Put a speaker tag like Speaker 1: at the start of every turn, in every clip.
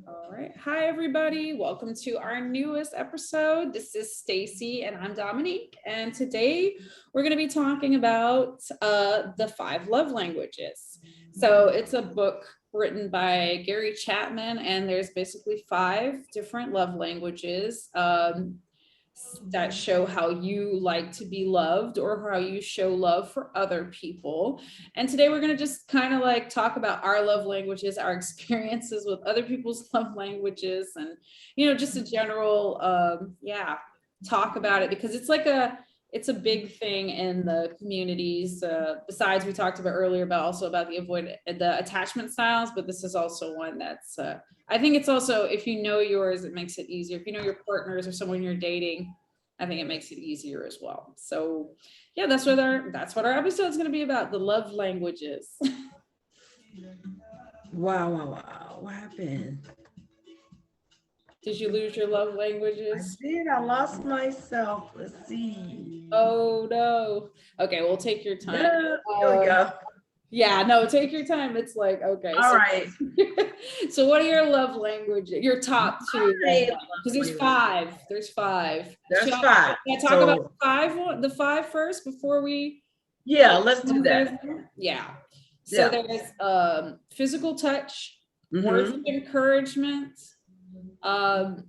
Speaker 1: All right. Hi, everybody. Welcome to our newest episode. This is Stacy and I'm Dominique. And today we're going to be talking about the five love languages. So it's a book written by Gary Chapman, and there's basically five different love languages. That show how you like to be loved or how you show love for other people. And today we're going to just kind of like talk about our love languages, our experiences with other people's love languages, and just a general talk about it, because it's a big thing in the communities. Besides, we talked about earlier about also about the attachment styles, but this is also one that's I think it's also, if you know yours, it makes it easier. If you know your partners or someone you're dating, I think it makes it easier as well. So yeah, that's what our episode is going to be about, the love languages.
Speaker 2: Wow. What happened?
Speaker 1: Did you lose your love
Speaker 2: I
Speaker 1: languages?
Speaker 2: did. I lost myself. Let's see.
Speaker 1: Oh no. Okay, we'll take your time.
Speaker 2: Yeah, here we
Speaker 1: Um,
Speaker 2: go.
Speaker 1: yeah, no, take your time. It's like, okay.
Speaker 2: All right.
Speaker 1: So what are your love languages? Your top two?
Speaker 2: My love
Speaker 1: Because there's five. There's five.
Speaker 2: There's
Speaker 1: Should I,
Speaker 2: five.
Speaker 1: can I talk
Speaker 2: So,
Speaker 1: about the five first before we?
Speaker 2: yeah, let's do that.
Speaker 1: Yeah. So
Speaker 2: Yeah.
Speaker 1: there's physical touch, words
Speaker 2: Mm-hmm.
Speaker 1: of encouragement, um,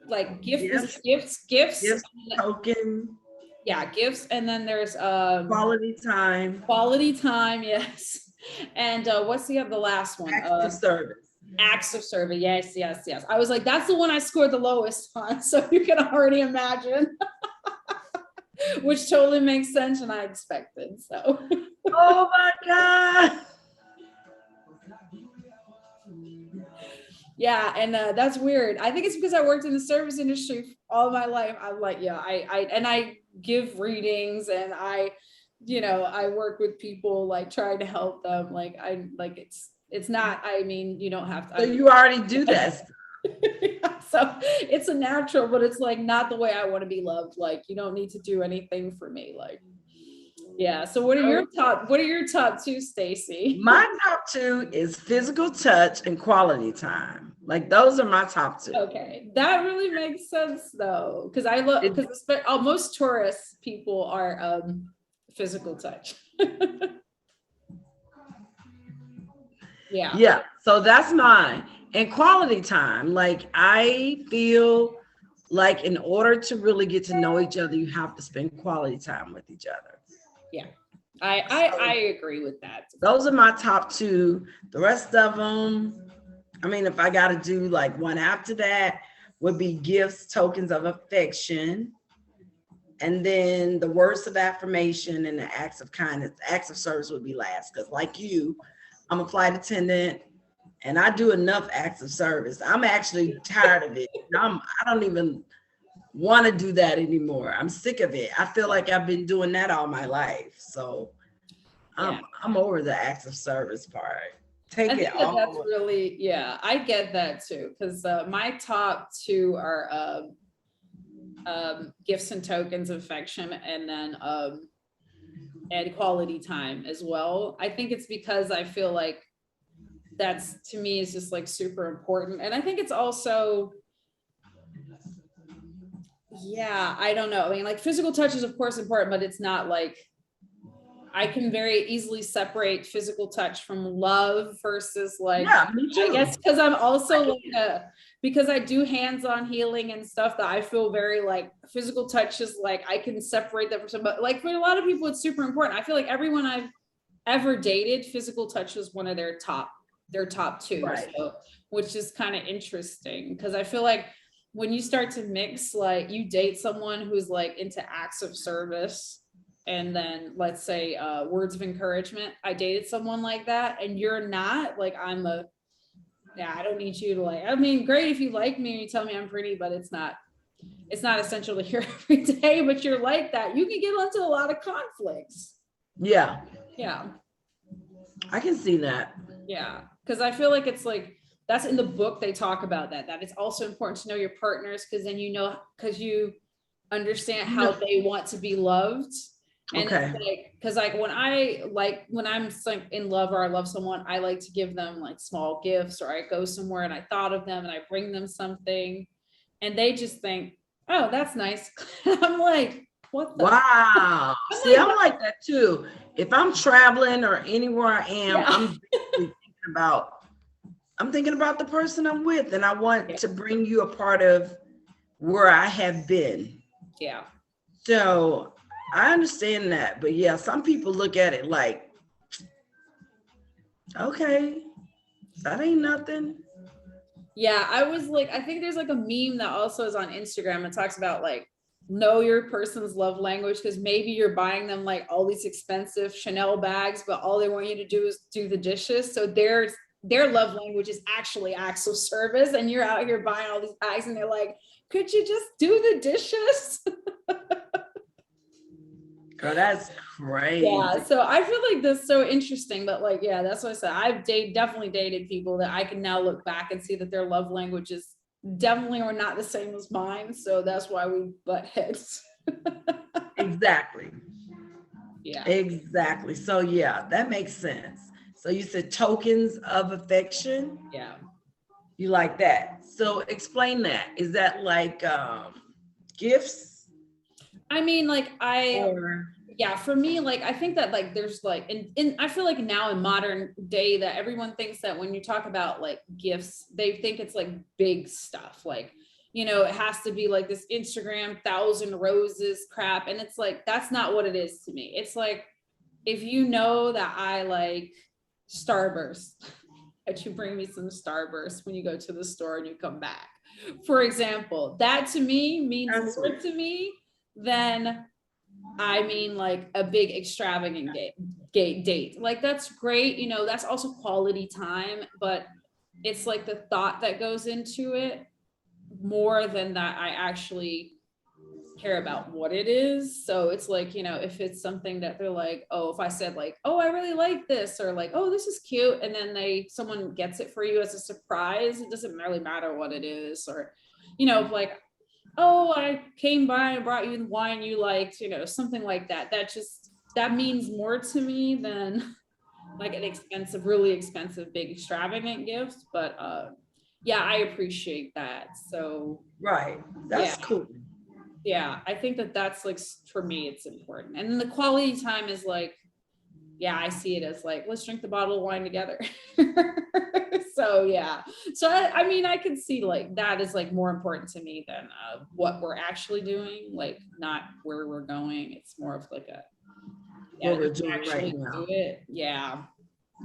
Speaker 1: like gifts, gifts,
Speaker 2: Yes, token,
Speaker 1: yeah, gifts, and then there's
Speaker 2: quality time,
Speaker 1: quality time, yes. And what's the last one?
Speaker 2: acts of service.
Speaker 1: Acts of service. Yes, yes, yes. I was like, that's the one I scored the lowest on. So you can already imagine. Which totally makes sense and I expected. So
Speaker 2: Oh my God.
Speaker 1: yeah, and that's weird. I think it's because I worked in the service industry all my life. I'm like, yeah, I give readings, and I work with people, like trying to help them. Like it's not. I mean, you don't have to.
Speaker 2: So you already do that.
Speaker 1: So it's a natural, but it's like not the way I want to be loved. Like, you don't need to do anything for me. Like, yeah. So what are your top two, Stacy?
Speaker 2: My top two is physical touch and quality time. Like those are my top two.
Speaker 1: Okay, that really makes sense though, because I love, because most tourist people are physical touch. Yeah.
Speaker 2: Yeah, so that's mine. And quality time, like I feel like in order to really get to know each other, you have to spend quality time with each other.
Speaker 1: Yeah. I agree with that.
Speaker 2: Those are my top two. The rest of them, I mean, if I got to do like one after that, would be gifts, tokens of affection, and then the words of affirmation and the acts of kindness. Acts of service would be last, because like you, I'm a flight attendant and I do enough acts of service. I'm actually tired of it. I don't even want to do that anymore. I'm sick of it. I feel like I've been doing that all my life. So I'm over the acts of service part. Take it all.
Speaker 1: That's really, yeah, I get that too. Because my top two are gifts and tokens of affection, and then and quality time as well. I think it's because I feel like that's, to me, is just like super important. And I think it's also, yeah, I don't know. I mean, like physical touch is of course important, but it's not like, I can very easily separate physical touch from love versus like,
Speaker 2: Yeah, me too.
Speaker 1: I guess because I'm also like because I do hands-on healing and stuff, that I feel very like physical touch is like, I can separate that from some, but like for a lot of people, it's super important. I feel like everyone I've ever dated, physical touch was one of their top two.
Speaker 2: Right.
Speaker 1: So, which is kind of interesting, because I feel like when you start to mix, like you date someone who's like into acts of service, and then let's say words of encouragement, I dated someone like that, and you're not, like, I don't need you to, like, I mean, great if you like me and you tell me I'm pretty, but it's not essential to hear every day. But you're like that, you can get into a lot of conflicts.
Speaker 2: Yeah,
Speaker 1: Yeah.
Speaker 2: I can see that.
Speaker 1: Yeah, because I feel like it's like, that's in the book, they talk about that it's also important to know your partners, because then because you understand how they want to be loved, And
Speaker 2: Okay.
Speaker 1: it's like, because when I'm like in love or I love someone, I like to give them like small gifts, or I go somewhere and I thought of them and I bring them something and they just think, oh, that's nice. I'm like, what the?
Speaker 2: Wow.
Speaker 1: I'm
Speaker 2: See,
Speaker 1: like,
Speaker 2: I'm like that too. If I'm traveling or anywhere I am,
Speaker 1: yeah.
Speaker 2: I'm thinking about the person I'm with, and I want
Speaker 1: Yeah.
Speaker 2: to bring you a part of where I have been.
Speaker 1: Yeah.
Speaker 2: So I understand that, but yeah, some people look at it like, okay, that ain't nothing.
Speaker 1: Yeah, I was like, I think there's like a meme that also is on Instagram and talks about like know your person's love language, because maybe you're buying them like all these expensive Chanel bags, but all they want you to do is do the dishes. So their love language is actually acts of service, and you're out here buying all these bags and they're like, could you just do the dishes?
Speaker 2: Girl, that's crazy.
Speaker 1: Yeah, so I feel like that's so interesting, but like, yeah, that's what I said. Definitely dated people that I can now look back and see that their love languages definitely are not the same as mine. So that's why we butt heads.
Speaker 2: Exactly.
Speaker 1: Yeah.
Speaker 2: Exactly. So yeah, that makes sense. So you said tokens of affection.
Speaker 1: Yeah.
Speaker 2: You like that. So explain that. Is that like gifts
Speaker 1: I mean, like
Speaker 2: or
Speaker 1: yeah, for me, like I think that like there's like in I feel like now in modern day that everyone thinks that when you talk about like gifts, they think it's like big stuff. Like, it has to be like this Instagram 1,000 roses crap. And it's like, that's not what it is to me. It's like, if you know that I like Starburst, that you bring me some Starburst when you go to the store and you come back. For example, that to me means more to me than like a big extravagant date. Like that's great, that's also quality time, but it's like the thought that goes into it more than that I actually care about what it is. So it's like, if it's something that they're like, oh, if I said like, oh, I really like this, or like, oh, this is cute, and then someone gets it for you as a surprise, it doesn't really matter what it is. Or, like, oh, I came by and brought you the wine you liked, something like that. That means more to me than like an really expensive, big, extravagant gift. But yeah, I appreciate that. So
Speaker 2: right. That's
Speaker 1: yeah.
Speaker 2: cool.
Speaker 1: Yeah, I think that's like, for me, it's important. And then the quality time is like, yeah, I see it as like, let's drink the bottle of wine together. So yeah, so I mean, I can see like that is like more important to me than what we're actually doing, like not where we're going. It's more of like
Speaker 2: What we're doing right now.
Speaker 1: do it. Yeah.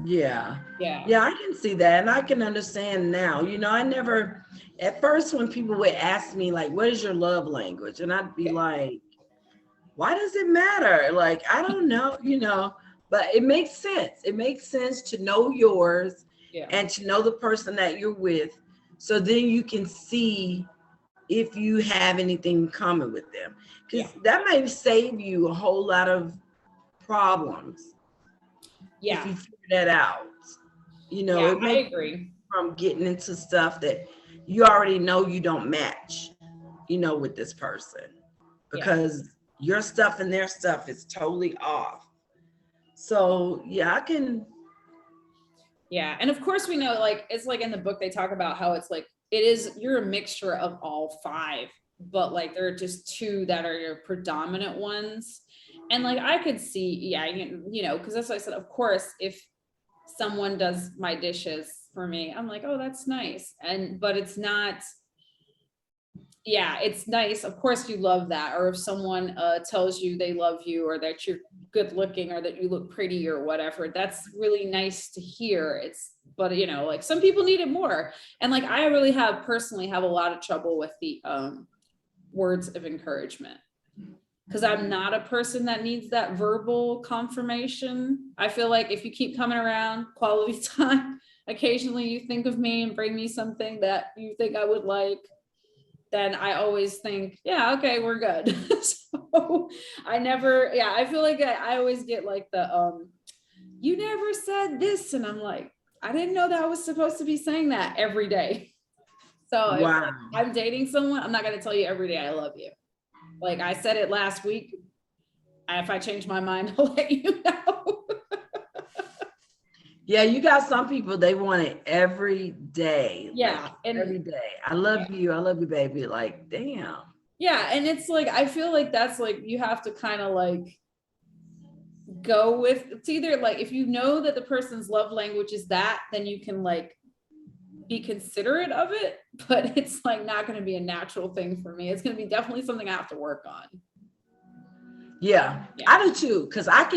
Speaker 2: Yeah.
Speaker 1: Yeah.
Speaker 2: Yeah, I can see that. And I can understand now. I never, at first, when people would ask me, like, what is your love language? And I'd be like, why does it matter? Like, I don't know, but it makes sense. It makes sense to know yours and to know the person that you're with. So then you can see if you have anything in common with them. Because that may save you a whole lot of problems.
Speaker 1: Yeah.
Speaker 2: If you figure that out.
Speaker 1: It makes I agree.
Speaker 2: From getting into stuff that you already know you don't match, with this person. Because your stuff and their stuff is totally off. So yeah, I can.
Speaker 1: Yeah. And of course we know, like, it's like in the book, they talk about how it's like, you're a mixture of all five, but like, there are just two that are your predominant ones. And like, I could see, because that's what I said, of course, if someone does my dishes for me, I'm like, oh, that's nice. But it's not, it's nice. Of course you love that. Or if someone tells you they love you, or that you're good looking, or that you look pretty, or whatever, that's really nice to hear. But like, some people need it more. And like, I really personally have a lot of trouble with the words of encouragement, because I'm not a person that needs that verbal confirmation. I feel like if you keep coming around, quality time, occasionally you think of me and bring me something that you think I would like, then I always think, yeah, okay, we're good. So I feel like I always get like you never said this. And I'm like, I didn't know that I was supposed to be saying that every day. So
Speaker 2: wow.
Speaker 1: If I'm dating someone, I'm not going to tell you every day I love you. Like I said it last week, If I change my mind, I'll let you know.
Speaker 2: Yeah, you got some people, they want it every day.
Speaker 1: Yeah.
Speaker 2: Like,
Speaker 1: And
Speaker 2: every day. I love you. I love you, baby. Like, damn.
Speaker 1: yeah. And it's like, I feel like that's like, you have to kind of like go with, it's either like, if you know that the person's love language is that, then you can like be considerate of it, but it's like not going to be a natural thing for me. It's going to be definitely something I have to work on.
Speaker 2: Yeah, I do too. Cause I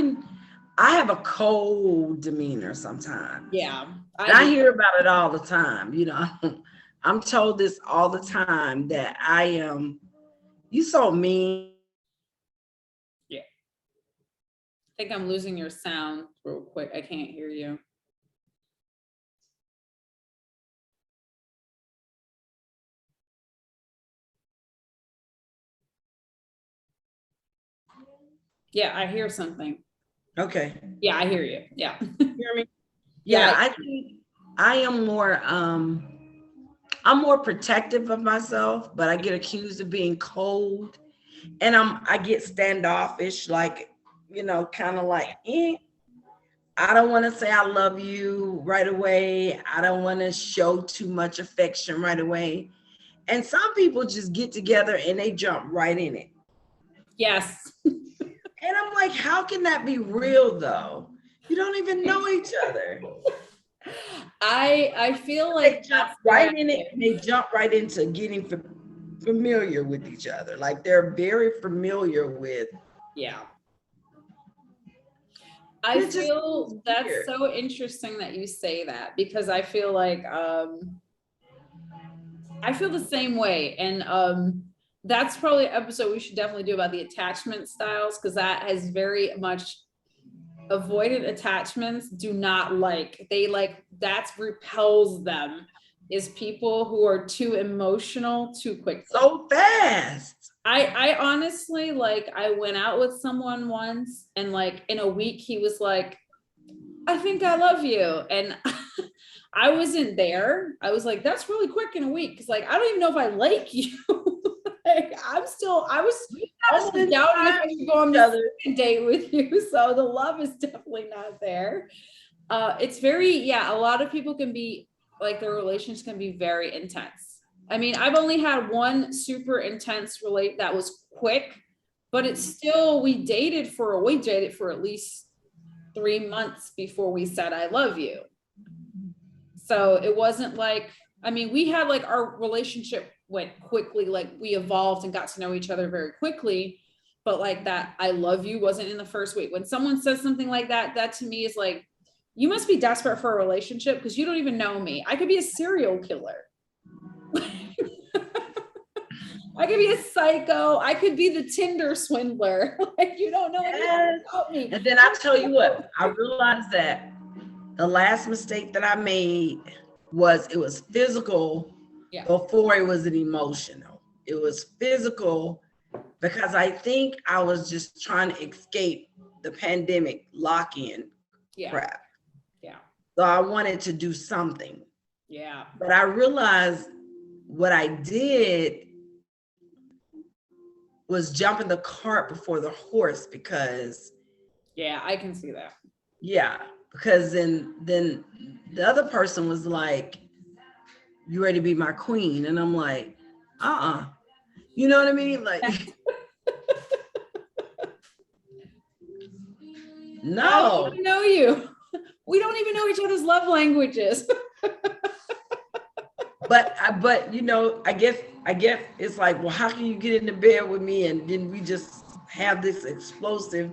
Speaker 2: have a cold demeanor sometimes.
Speaker 1: Yeah.
Speaker 2: I hear about it all the time. You know, I'm told this all the time that I am, you so mean.
Speaker 1: Yeah. I think I'm losing your sound real quick. I can't hear you. Yeah, I hear something.
Speaker 2: Okay.
Speaker 1: Yeah, I hear you. Yeah.
Speaker 2: Hear me? Yeah, I think I am more I'm more protective of myself, but I get accused of being cold, and I get standoffish, like, you know, kind of like, I don't want to say I love you right away. I don't want to show too much affection right away. And some people just get together and they jump right in it.
Speaker 1: Yes.
Speaker 2: And I'm like, how can that be real though? You don't even know each other.
Speaker 1: I feel
Speaker 2: They
Speaker 1: like
Speaker 2: jump right in it, and they jump right into getting familiar with each other. Like they're very familiar with.
Speaker 1: Yeah. I
Speaker 2: It just
Speaker 1: feel
Speaker 2: feels
Speaker 1: that's
Speaker 2: weird.
Speaker 1: so interesting that you say that, because I feel like I feel the same way. And that's probably an episode we should definitely do about the attachment styles, because that has very much avoided attachments do not like, they like, that's repels them, is people who are too emotional too quickly.
Speaker 2: So fast.
Speaker 1: I honestly, like, I went out with someone once and like in a week he was like, I think I love you. And I wasn't there. I was like, that's really quick in a week. Cause like, I don't even know if I like you. Like, I was almost doubting if I should go on this second date with you. So the love is definitely not there. It's very, yeah, a lot of people can be like, their relations can be very intense. I mean, I've only had one super intense relate that was quick, but it's still, we dated for at least 3 months before we said I love you. So it wasn't like, I mean, we had like, our relationship went quickly, like we evolved and got to know each other very quickly, but like that I love you wasn't in the first week. When someone says something like that, that to me is like, you must be desperate for a relationship because you don't even know me. I could be a serial killer. I could be a psycho. I could be the Tinder swindler. Like, you don't know anything about me.
Speaker 2: And then I tell you what, I realized that the last mistake that I made was, it was physical before it was an emotional. It was physical because I think I was just trying to escape the pandemic lock-in crap.
Speaker 1: Yeah.
Speaker 2: So I wanted to do something.
Speaker 1: Yeah.
Speaker 2: But I realized what I did was jumping the cart before the horse, because
Speaker 1: yeah, I can see that.
Speaker 2: Yeah, because then the other person was like, you ready to be my queen? And I'm like, you know what I mean? Like, no.
Speaker 1: I don't even know you. We don't even know each other's love languages.
Speaker 2: But you know, I guess it's like, well, how can you get into bed with me and then we just have this explosive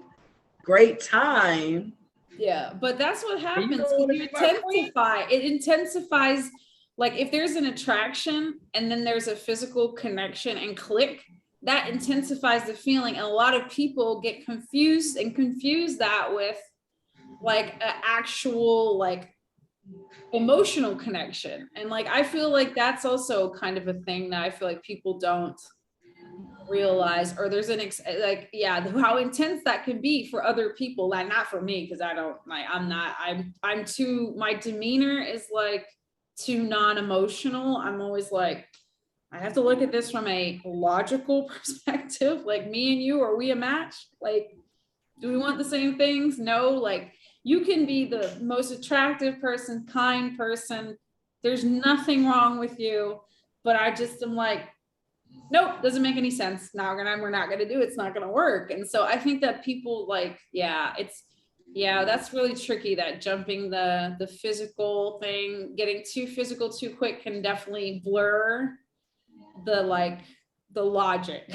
Speaker 2: great time?
Speaker 1: Yeah, but that's what happens.
Speaker 2: You
Speaker 1: intensify. It intensifies. Like, if there's an attraction and then there's a physical connection and click, that intensifies the feeling. And a lot of people get confused that with like an actual like emotional connection. And like, I feel like that's also kind of a thing that I feel like people don't realize, or there's like, yeah, how intense that can be for other people, like not for me, because I don't like, I'm too, my demeanor is like too non-emotional. I'm always like, I have to look at this from a logical perspective, like, me and you, are we a match? Like, Do we want the same things? No, like you can be the most attractive person, kind person. There's nothing wrong with you, but I just am like, nope, doesn't make any sense. Now we're not gonna do it. It's not gonna work. And so I think that people like, that's really tricky. That jumping the physical thing, getting too physical too quick can definitely blur the logic.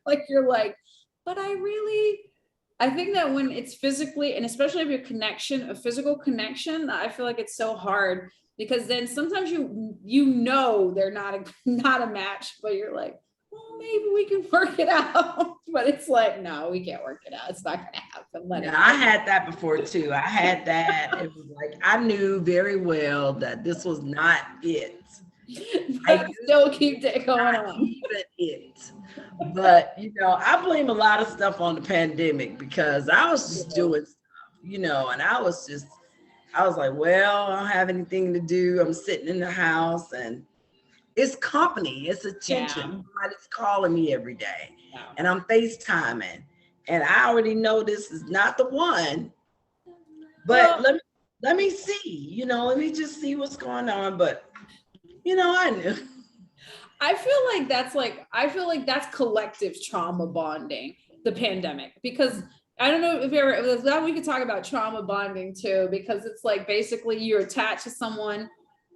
Speaker 1: Like you're like, but I think that when it's physically, and especially if a physical connection, I feel like it's so hard because then sometimes they're not a match, but you're like, well, maybe we can work it out. But it's like, no, we can't work it out. It's not gonna happen.
Speaker 2: I had that before too. I had that. It was like I knew very well that this was not it.
Speaker 1: I still keep it going on.
Speaker 2: Even it. But I blame a lot of stuff on the pandemic because I was just doing stuff, and I was like, well, I don't have anything to do. I'm sitting in the house and it's company, it's attention. Somebody's calling me every day and I'm FaceTiming. And I already know this is not the one. But let me see, let me just see what's going on. But I knew.
Speaker 1: I feel like that's collective trauma bonding, the pandemic, because I don't know if we could talk about trauma bonding too, because it's like basically you're attached to someone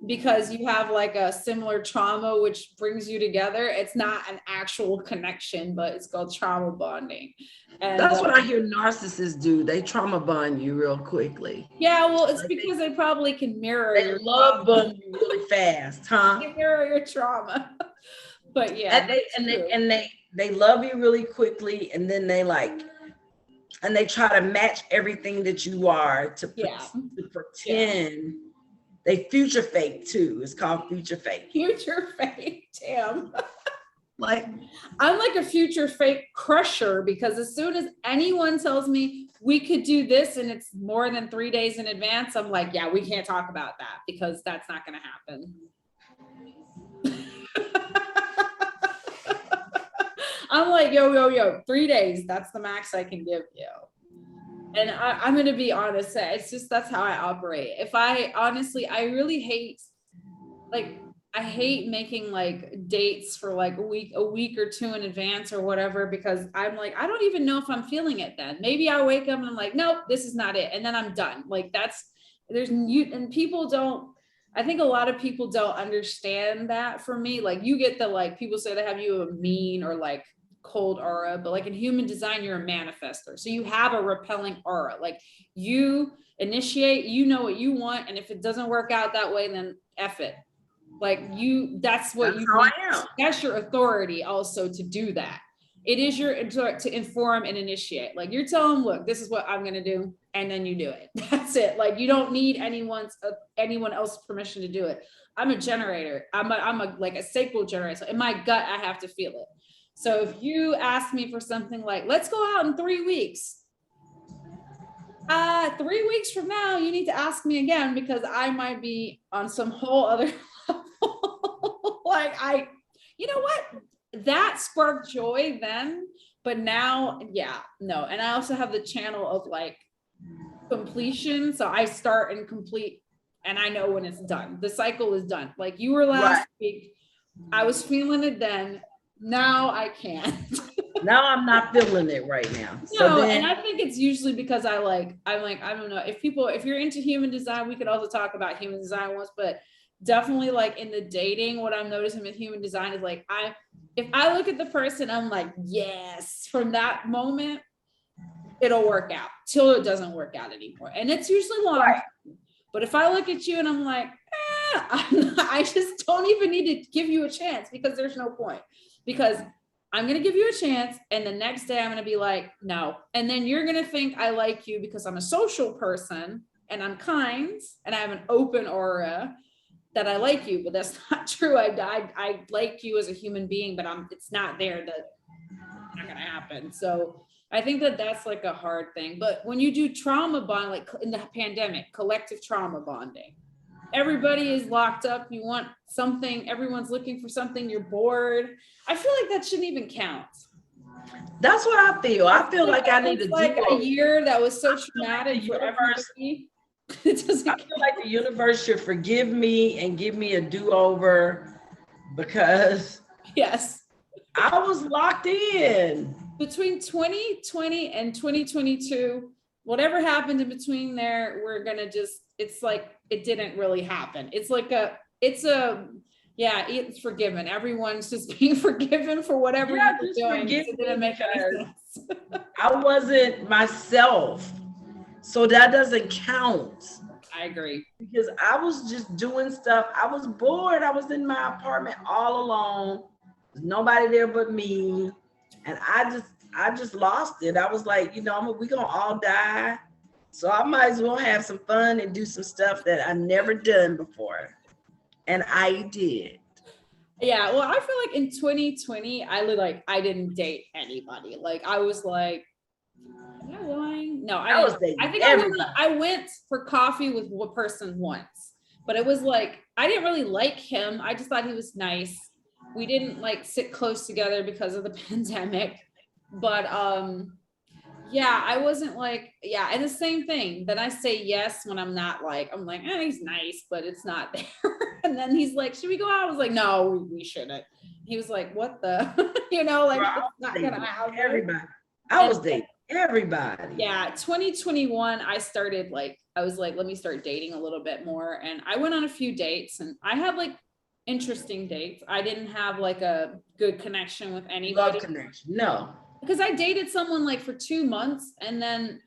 Speaker 1: because you have like a similar trauma, which brings you together. It's not an actual connection, but it's called trauma bonding. And
Speaker 2: that's what I hear narcissists do. They trauma bond you real quickly.
Speaker 1: Yeah, well, it's like because they probably can mirror
Speaker 2: your love bomb you really fast, huh?
Speaker 1: They mirror your trauma. But yeah,
Speaker 2: they love you really quickly, and then they try to match everything that you are to pretend. They future fake too. It's called future fake.
Speaker 1: Future fake, damn.
Speaker 2: Like
Speaker 1: I'm like a future fake crusher because as soon as anyone tells me we could do this and it's more than 3 days in advance, I'm like, yeah, we can't talk about that because that's not going to happen. I'm like, yo, 3 days. That's the max I can give you. And I'm going to be honest. It's just, that's how I operate. I really hate, I hate making like dates for like a week or two in advance or whatever, because I'm like, I don't even know if I'm feeling it then. Maybe I wake up and I'm like, nope, this is not it. And then I'm done. Like and people don't, I think a lot of people don't understand that for me. Like you get the, people say they have you a mean or like cold aura, but like in human design, you're a manifester. So you have a repelling aura. Like you initiate, know what you want. And if it doesn't work out that way, then F it. That's your authority also to do that. It is to inform and initiate. Like you're telling them, look, this is what I'm going to do. And then you do it. That's it. Like you don't need anyone else's permission to do it. I'm a generator. I'm a sacral generator. So in my gut, I have to feel it. So if you ask me for something like, let's go out in 3 weeks. 3 weeks from now, you need to ask me again because I might be on some whole other level. You know what? That sparked joy then, but now, no. And I also have the channel of completion. So I start and complete and I know when it's done. The cycle is done. Like you were last week, I was feeling it then. Now I can't.
Speaker 2: Now I'm not feeling it right now.
Speaker 1: And I think it's usually because I don't know if you're into human design, we could also talk about human design once, but definitely in the dating, what I'm noticing with human design is if I look at the person, I'm like, yes, from that moment, it'll work out till it doesn't work out anymore. And it's usually long. Right. But if I look at you and I'm like, I just don't even need to give you a chance because there's no point. Because I'm going to give you a chance. And the next day I'm going to be like, no. And then you're going to think I like you because I'm a social person and I'm kind and I have an open aura that I like you, but that's not true. I like you as a human being, but it's not there. It's not going to happen. So I think that's a hard thing. But when you do trauma bond, in the pandemic, collective trauma bonding, everybody is locked up. You want something, everyone's looking for something, you're bored. I feel like that shouldn't even count.
Speaker 2: That's what I feel. I feel like I need
Speaker 1: it's
Speaker 2: to
Speaker 1: like
Speaker 2: do
Speaker 1: a year that was so
Speaker 2: the
Speaker 1: traumatic for
Speaker 2: universe.
Speaker 1: everybody. It doesn't
Speaker 2: I feel like the universe should forgive me and give me a do-over because
Speaker 1: yes.
Speaker 2: I was locked in.
Speaker 1: Between 2020 and 2022, whatever happened in between there, we're gonna just, it's like it didn't really happen. It's like yeah, it's forgiven. Everyone's just being forgiven for whatever
Speaker 2: Yeah,
Speaker 1: you're
Speaker 2: just
Speaker 1: doing.
Speaker 2: forgive
Speaker 1: It didn't
Speaker 2: me
Speaker 1: make any
Speaker 2: because
Speaker 1: sense.
Speaker 2: I wasn't myself. So that doesn't count
Speaker 1: I agree.
Speaker 2: because I was just doing stuff. I was bored. I was in my apartment all alone. There's nobody there but me. And I just lost it. I was like, we gonna all die. So I might as well have some fun and do some stuff that I never done before. And I did.
Speaker 1: Yeah, well, I feel like in 2020, I didn't date anybody. Like I was like, am I lying? No,
Speaker 2: I was
Speaker 1: didn't.
Speaker 2: dating
Speaker 1: I think
Speaker 2: everybody.
Speaker 1: I went for coffee with one person once, but it was like I didn't really like him. I just thought he was nice. We didn't like sit close together because of the pandemic. But yeah, I wasn't like, yeah, and the same thing. Then I say yes when I'm not like, I'm like, he's nice, but it's not there. And then he's like, should we go out? I was like, no, we shouldn't. He was like, what the, like
Speaker 2: Bro,
Speaker 1: it's not gonna happen.
Speaker 2: everybody. I was dating everybody.
Speaker 1: Yeah, 2021, I was like, let me start dating a little bit more. And I went on a few dates and I had like interesting dates. I didn't have like a good connection with anybody.
Speaker 2: Love connection. No.
Speaker 1: Because I dated someone like for 2 months and then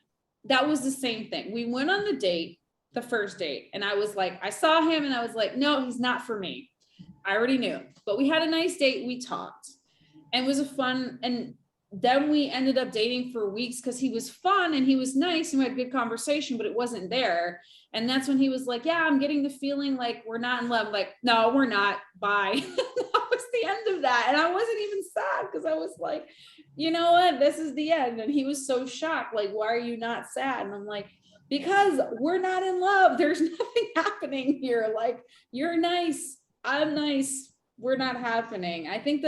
Speaker 1: that was the same thing. We went on the date, the first date, and I was like, I saw him and I was like, no, he's not for me. I already knew, but we had a nice date. We talked and it was a fun, and then we ended up dating for weeks because he was fun and he was nice and we had good conversation, but it wasn't there. And that's when he was like, yeah, I'm getting the feeling like we're not in love. I'm like, no, we're not. Bye. That was the end of that. And I wasn't even sad because I was like, you know what? This is the end. And he was so shocked. Like, why are you not sad? And I'm like, because we're not in love. There's nothing happening here. Like, you're nice. I'm nice. We're not happening. I think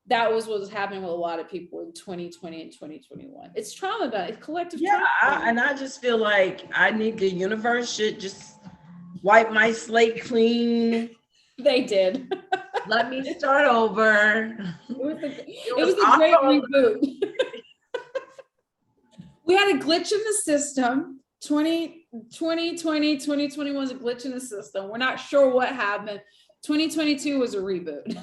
Speaker 1: that was what was happening with a lot of people in 2020 and 2021. It's trauma, it's collective trauma.
Speaker 2: And I just feel like I need the universe should just wipe my slate clean.
Speaker 1: They did.
Speaker 2: Let me start over.
Speaker 1: It was a great reboot. We had a glitch in the system. 2020, 2021 was a glitch in the system. We're not sure what happened. 2022 was a reboot.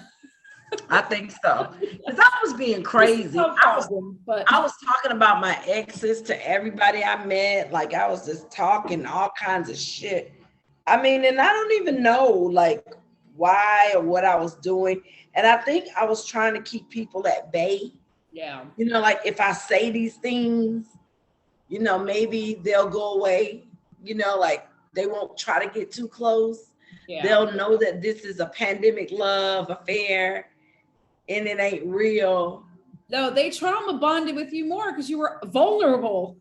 Speaker 2: I think so. Because I was being crazy. I was talking about my exes to everybody I met. Like I was just talking all kinds of shit. I mean, and I don't even know like why or what I was doing. And I think I was trying to keep people at bay.
Speaker 1: Yeah.
Speaker 2: Like if I say these things, maybe they'll go away. Like they won't try to get too close. Yeah. They'll know that this is a pandemic love affair. And it ain't real.
Speaker 1: No, they trauma bonded with you more because you were vulnerable.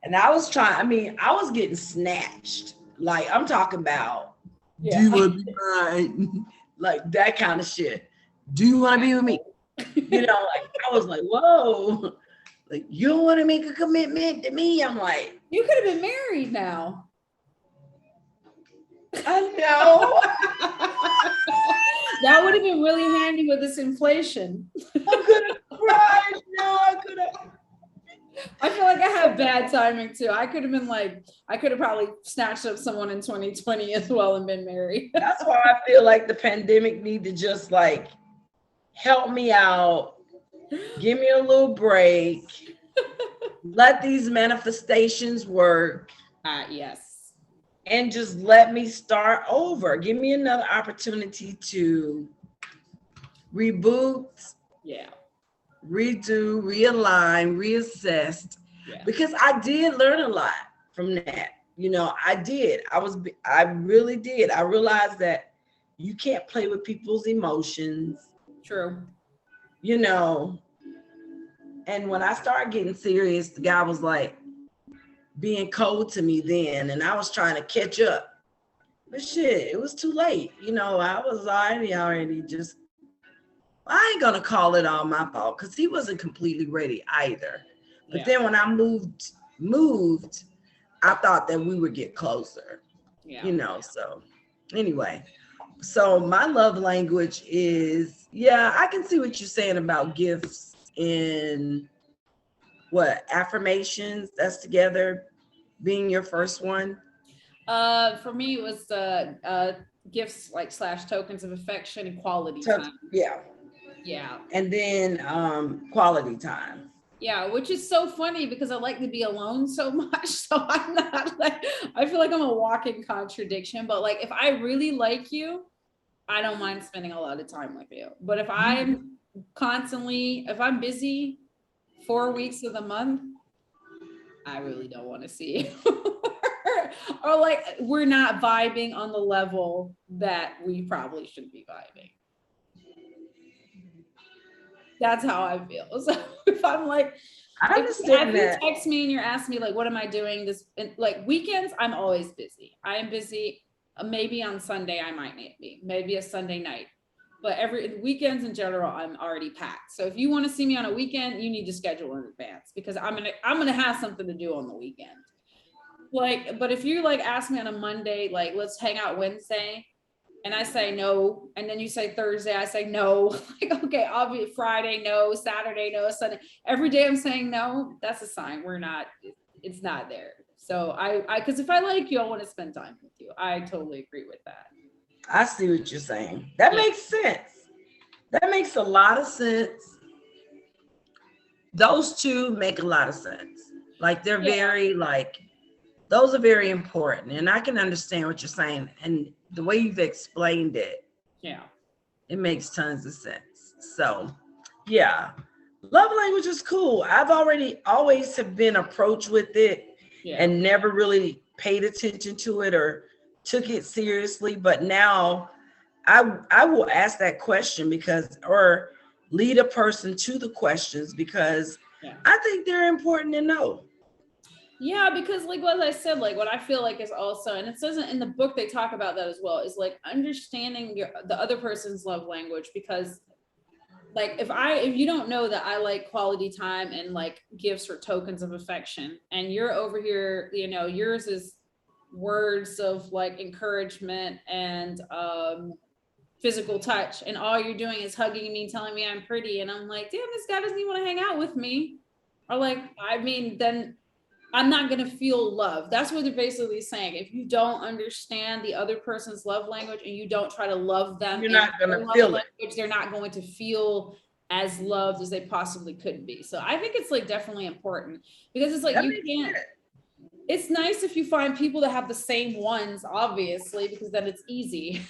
Speaker 2: And I was getting snatched. Like I'm talking about, do you want to be mine? Like that kind of shit. Do you want to be with me? Like I was like, whoa, like you don't want to make a commitment to me. I'm like,
Speaker 1: you could have been married now.
Speaker 2: I know.
Speaker 1: That would have been really handy with this inflation.
Speaker 2: I could have cried. No, I could have.
Speaker 1: I feel like I have bad timing too. I could have probably snatched up someone in 2020 as well and been married.
Speaker 2: That's why I feel like the pandemic need to just like help me out. Give me a little break. Let these manifestations work.
Speaker 1: Yes.
Speaker 2: And just let me start over. Give me another opportunity to reboot, redo, realign, reassess. Yeah. Because I did learn a lot from that. I did. I really did. I realized that you can't play with people's emotions.
Speaker 1: True.
Speaker 2: And when I started getting serious, the guy was like, being cold to me then, and I was trying to catch up, but shit, it was too late. I was already just I ain't gonna call it all my fault because he wasn't completely ready either. But
Speaker 1: Yeah.
Speaker 2: then when I moved, I thought that we would get closer,
Speaker 1: Yeah.
Speaker 2: So anyway, so my love language is, yeah, I can see what you're saying about gifts in what affirmations, that's together being your first one.
Speaker 1: For me, it was gifts like / tokens of affection and quality time.
Speaker 2: Yeah.
Speaker 1: Yeah.
Speaker 2: And then quality time.
Speaker 1: Yeah, which is so funny because I like to be alone so much. So I'm not like, I feel like I'm a walking contradiction, but like if I really like you, I don't mind spending a lot of time with you. But if I'm if I'm busy 4 weeks of the month, I really don't want to see you. Or like we're not vibing on the level that we probably should be vibing. That's how I feel. So if I'm like,
Speaker 2: I understand
Speaker 1: if
Speaker 2: that.
Speaker 1: you text me and you're asking me like, what am I doing this? And like weekends, I'm always busy. I am busy. Maybe on Sunday I might not be. Maybe a Sunday night. But every weekends in general, I'm already packed. So if you want to see me on a weekend, you need to schedule in advance because I'm gonna have something to do on the weekend. Like, but if you like ask me on a Monday, like let's hang out Wednesday, and I say no, and then you say Thursday, I say no. Like, okay, I'll be Friday, no, Saturday, no, Sunday. Every day I'm saying no, that's a sign it's not there. So I because if I like you, I want to spend time with you. I totally agree with that.
Speaker 2: I see what you're saying. That makes sense. That makes a lot of sense. Those two make a lot of sense. Like they're very like, those are very important. And I can understand what you're saying. And the way you've explained it, it makes tons of sense. So yeah, love language is cool. I've always have been approached with it and never really paid attention to it or took it seriously. But now I will ask that question or lead a person to the questions because I think they're important to know.
Speaker 1: Yeah, because like what I said, like what I feel like is also, and it says in the book they talk about that as well, is like understanding the other person's love language. Because like if you don't know that I like quality time and like gifts or tokens of affection, and you're over here, yours is words of like encouragement and physical touch, and all you're doing is hugging me, telling me I'm pretty, and I'm like, damn, this guy doesn't even want to hang out with me. Or like, I mean, then I'm not going to feel love. That's what they're basically saying. If you don't understand the other person's love language and you don't try to love them,
Speaker 2: you're not going to feel it.
Speaker 1: They're not going to feel as loved as they possibly could be. So I think it's like definitely important because it's like you can't. It's nice if you find people that have the same ones, obviously, because then it's easy.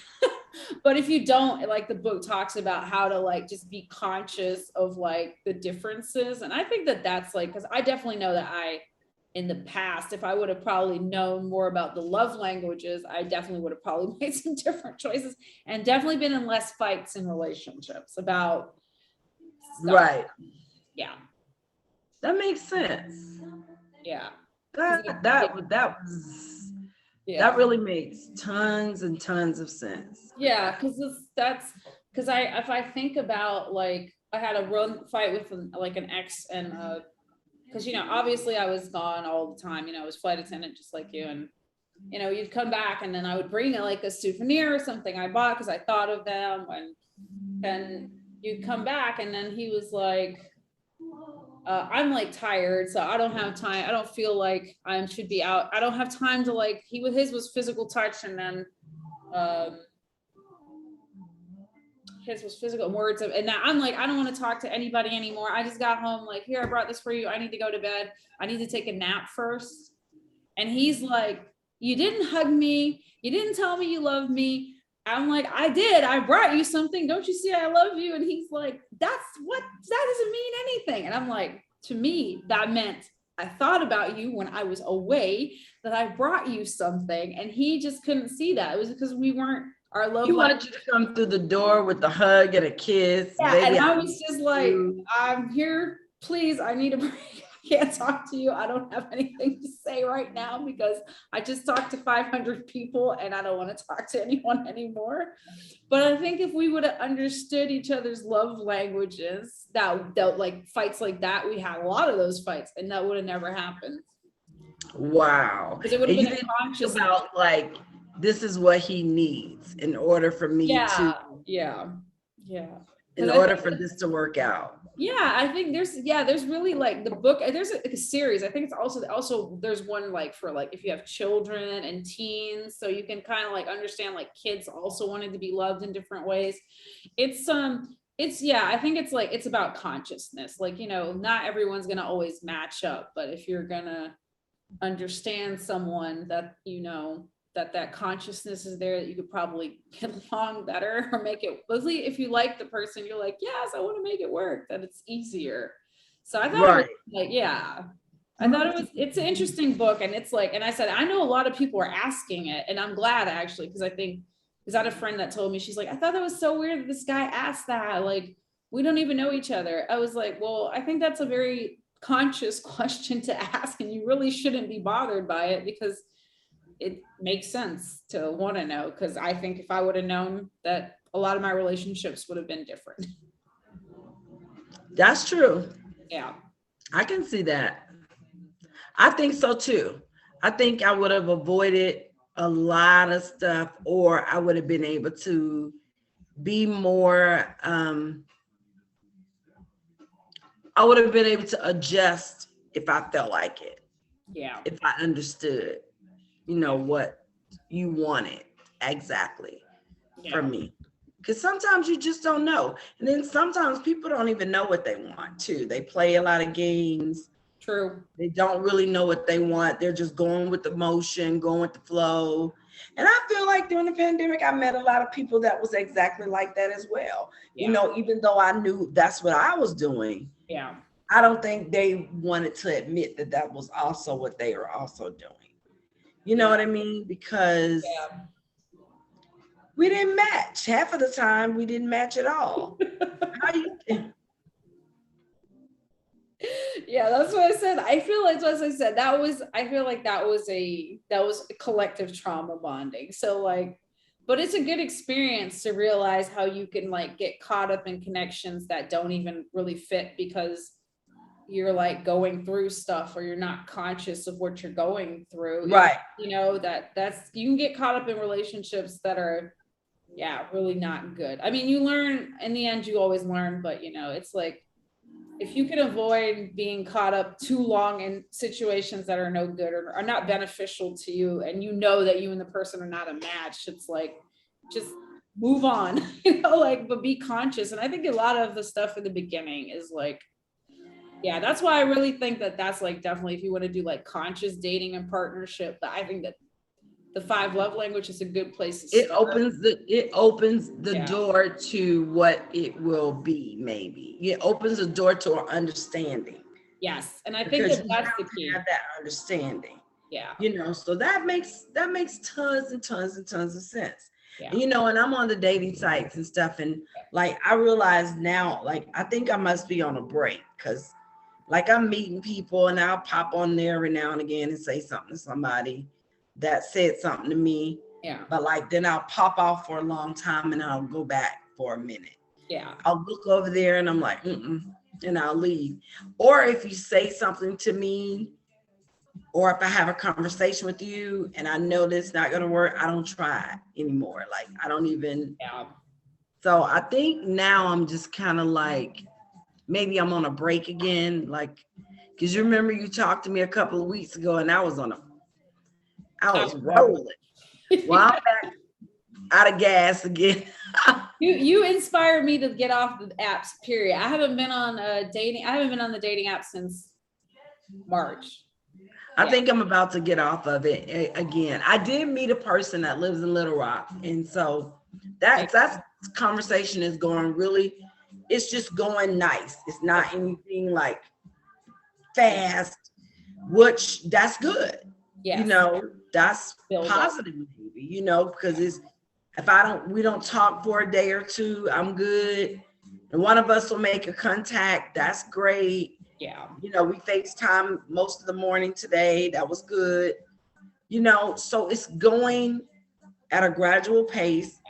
Speaker 1: But if you don't, like the book talks about how to like just be conscious of like the differences. And I think that that's like, because I definitely know that in the past, if I would have probably known more about the love languages, I definitely would have probably made some different choices and definitely been in less fights in relationships about stuff.
Speaker 2: Right.
Speaker 1: Yeah.
Speaker 2: That makes sense.
Speaker 1: Yeah.
Speaker 2: That really makes tons and tons of sense.
Speaker 1: Yeah, because if I think about like I had a fight with like an ex, and because obviously I was gone all the time, I was flight attendant just like you, and you'd come back and then I would bring like a souvenir or something I bought because I thought of them, and you'd come back and then he was like, I'm like tired, so I don't have time. I don't feel like I should be out. I don't have time to like, his was physical touch, and then his was physical words of, and now I'm like, I don't want to talk to anybody anymore. I just got home, like, here, I brought this for you. I need to go to bed. I need to take a nap first. And he's like, you didn't hug me. You didn't tell me you loved me. I'm like, I did. I brought you something. Don't you see I love you? And he's like, that doesn't mean anything. And I'm like, to me, that meant I thought about you when I was away, that I brought you something. And he just couldn't see that. It was because we weren't, our love.
Speaker 2: He wanted you to come through the door with a hug and a kiss.
Speaker 1: Yeah, baby, and I was just like, I'm here, please, I need a break. can't talk to you. I don't have anything to say right now because I just talked to 500 people and I don't want to talk to anyone anymore. But I think if we would have understood each other's love languages, that like fights like that, we had a lot of those fights and that would have never happened.
Speaker 2: Wow.
Speaker 1: Because it would have
Speaker 2: And
Speaker 1: been
Speaker 2: you didn't
Speaker 1: a conscious
Speaker 2: think about like, this is what he needs in order for me to,
Speaker 1: yeah.
Speaker 2: in order for this to work out.
Speaker 1: Yeah, I think there's really like the book, there's a series. I think it's also there's one like for like if you have children and teens, so you can kind of like understand like kids also wanted to be loved in different ways. It's I think it's like it's about consciousness. Like, you know, not everyone's gonna always match up, but if you're gonna understand someone that you know that consciousness is there, that you could probably get along better or make it, mostly if you like the person, you're like, yes, I want to make it work, that it's easier. So I thought it was like, I thought it's an interesting book. And it's like, and I said, I know a lot of people are asking it, and I'm glad actually, because I think, because I had a friend that told me, she's like, I thought that was so weird that this guy asked that, like, we don't even know each other. I was like, well, I think that's a very conscious question to ask, and you really shouldn't be bothered by it, because it makes sense to want to know. Because I think if I would have known, that a lot of my relationships would have been different.
Speaker 2: That's true.
Speaker 1: Yeah.
Speaker 2: I can see that. I think so too. I think I would have avoided a lot of stuff, or I would have been able to be more, I would have been able to adjust if I felt like it.
Speaker 1: Yeah.
Speaker 2: If I understood, you know, what you wanted exactly from me. Because sometimes you just don't know. And then sometimes people don't even know what they want too. They play a lot of games.
Speaker 1: True.
Speaker 2: They don't really know what they want. They're just going with the motion, going with the flow. And I feel like during the pandemic, I met a lot of people that was exactly like that as well.
Speaker 1: Yeah.
Speaker 2: You know, even though I knew that's what I was doing.
Speaker 1: Yeah.
Speaker 2: I don't think they wanted to admit that that was also what they were also doing. You know what I mean? Because we didn't match. Half of the time, we didn't match at all.
Speaker 1: Yeah, that's what I said. I feel like, as I said, I feel like that was a collective trauma bonding. So like, but it's a good experience to realize how you can like get caught up in connections that don't even really fit, because you're like going through stuff, or you're not conscious of what you're going through.
Speaker 2: Right.
Speaker 1: You know, that's you can get caught up in relationships that are really not good. I mean, you learn in the end, you always learn, but you know, it's like, if you can avoid being caught up too long in situations that are no good or are not beneficial to you, and you know that you and the person are not a match, it's like, just move on, you know, like, but be conscious. And I think a lot of the stuff in the beginning is like, that's why I really think that that's like, definitely, if you want to do like conscious dating and partnership, but I think that the 5 love language is a good place to start.
Speaker 2: It opens the door to what it will be. Maybe it opens the door to our understanding.
Speaker 1: Yes. And I think that that's the key.
Speaker 2: Have that understanding.
Speaker 1: Yeah.
Speaker 2: You know, so that makes tons and tons and tons of sense.
Speaker 1: Yeah.
Speaker 2: You know, and I'm on the dating sites and stuff. And like, I realize now, like, I think I must be on a break, because like I'm meeting people and I'll pop on there every now and again and say something to somebody that said something to me.
Speaker 1: Yeah.
Speaker 2: But like, then I'll pop off for a long time and I'll go back for a minute.
Speaker 1: Yeah.
Speaker 2: I'll look over there and I'm like, and I'll leave. Or if you say something to me, or if I have a conversation with you and I know this not gonna work, I don't try anymore. Like, I don't even.
Speaker 1: Yeah.
Speaker 2: So I think now I'm just kind of like, maybe I'm on a break again. Like, because you remember you talked to me a couple of weeks ago and I was rolling. Well, I'm back out of gas again.
Speaker 1: You inspired me to get off the apps, period. I haven't been on the dating app since March.
Speaker 2: I think I'm about to get off of it again. I did meet a person that lives in Little Rock. And so that conversation is going really, it's just going nice. It's not anything like fast, which that's good. Yes. You know, that's positive, maybe, you know, because it's, if we don't talk for a day or two, I'm good. And one of us will make a contact. That's great.
Speaker 1: Yeah.
Speaker 2: You know, we FaceTime most of the morning today. That was good. You know, so it's going at a gradual pace,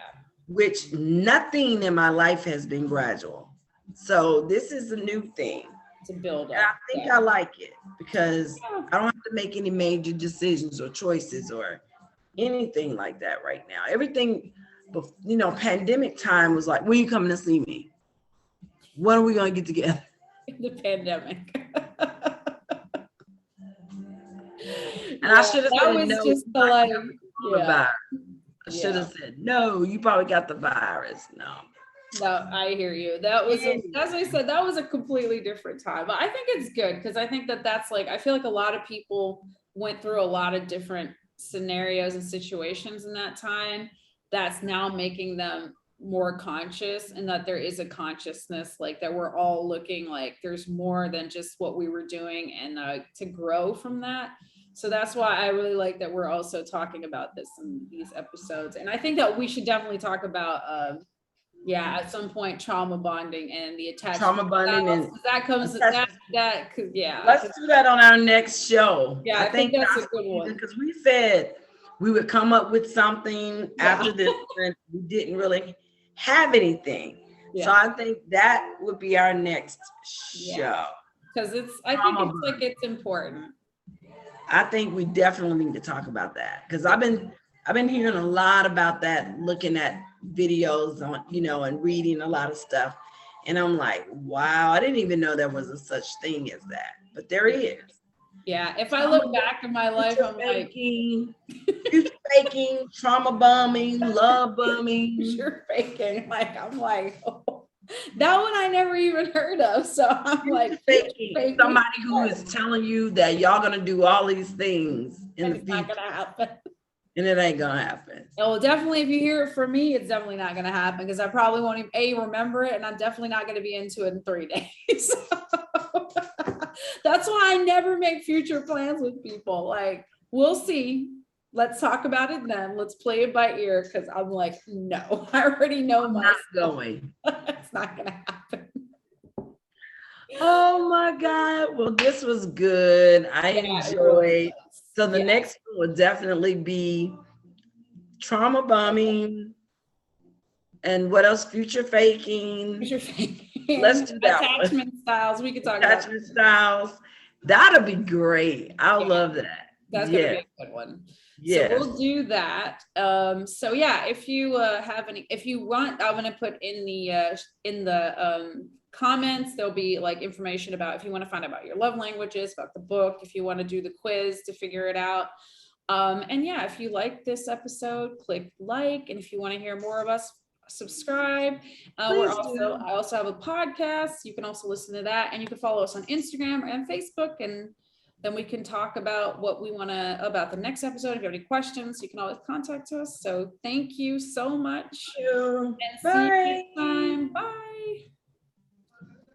Speaker 2: which nothing in my life has been gradual. So this is a new thing.
Speaker 1: To build
Speaker 2: And I
Speaker 1: up.
Speaker 2: think
Speaker 1: Yeah.
Speaker 2: I like it because
Speaker 1: Yeah.
Speaker 2: I don't have to make any major decisions or choices or anything like that right now. Everything, you know, pandemic time was like, when you coming to see me? When are we going to get together?
Speaker 1: The pandemic.
Speaker 2: And I should have
Speaker 1: that
Speaker 2: said
Speaker 1: was
Speaker 2: no.
Speaker 1: just the like, yeah.
Speaker 2: I should have said no. You probably got the virus. No.
Speaker 1: No, I hear you. That was, as I said, that was a completely different time. But I think it's good because I think that that's like, I feel like a lot of people went through a lot of different scenarios and situations in that time. That's now making them more conscious, and that there is a consciousness, like that we're all looking like there's more than just what we were doing, and to grow from that. So that's why I really like that we're also talking about this in these episodes. And I think that we should definitely talk about yeah, at some point, trauma bonding and the attachment.
Speaker 2: Trauma bonding and
Speaker 1: that comes yeah.
Speaker 2: Let's do that on our next show.
Speaker 1: Yeah, I think that's a good one.
Speaker 2: Because we said we would come up with something after this, and we didn't really have anything. Yeah. So I think that would be our next show.
Speaker 1: Because I think it's like it's important.
Speaker 2: I think we definitely need to talk about that because I've been hearing a lot about that, looking at videos on, you know, and reading a lot of stuff. And I'm like, wow, I didn't even know there was a such thing as that. But there is.
Speaker 1: Yeah. If I look back in my life, I'm
Speaker 2: faking, future faking, trauma bombing, love bombing.
Speaker 1: Future faking. Like, I'm like, oh, that one I never even heard of. So I'm like,
Speaker 2: faking. Somebody who is telling you that y'all gonna do all these things in the future.
Speaker 1: It's not gonna happen.
Speaker 2: And it ain't gonna happen.
Speaker 1: Well, definitely, if you hear it from me, it's definitely not gonna happen because I probably won't even remember it, and I'm definitely not gonna be into it in 3 days. That's why I never make future plans with people. Like, we'll see. Let's talk about it then. Let's play it by ear because I'm like, no, I already know
Speaker 2: I'm not going.
Speaker 1: It's not gonna happen.
Speaker 2: Oh my God. Well, this was good. I enjoyed. So the next one would definitely be trauma bombing. And what else? Future faking.
Speaker 1: Future faking.
Speaker 2: Let's do that.
Speaker 1: Attachment styles. We could talk about
Speaker 2: attachment styles. That'll be great. I'll love that.
Speaker 1: That's gonna be a good one.
Speaker 2: Yeah.
Speaker 1: So we'll do that. So yeah, if you have any, if you want, I'm gonna put in the comments, there'll be like information about if you want to find out about your love languages, about the book, if you want to do the quiz to figure it out. And yeah, if you like this episode, click like, and if you want to hear more of us, subscribe. I also have a podcast. You can also listen to that, and you can follow us on Instagram and Facebook, and then we can talk about what we want to about the next episode. If you have any questions, you can always contact us. So thank you so much.
Speaker 2: Thank you. Bye.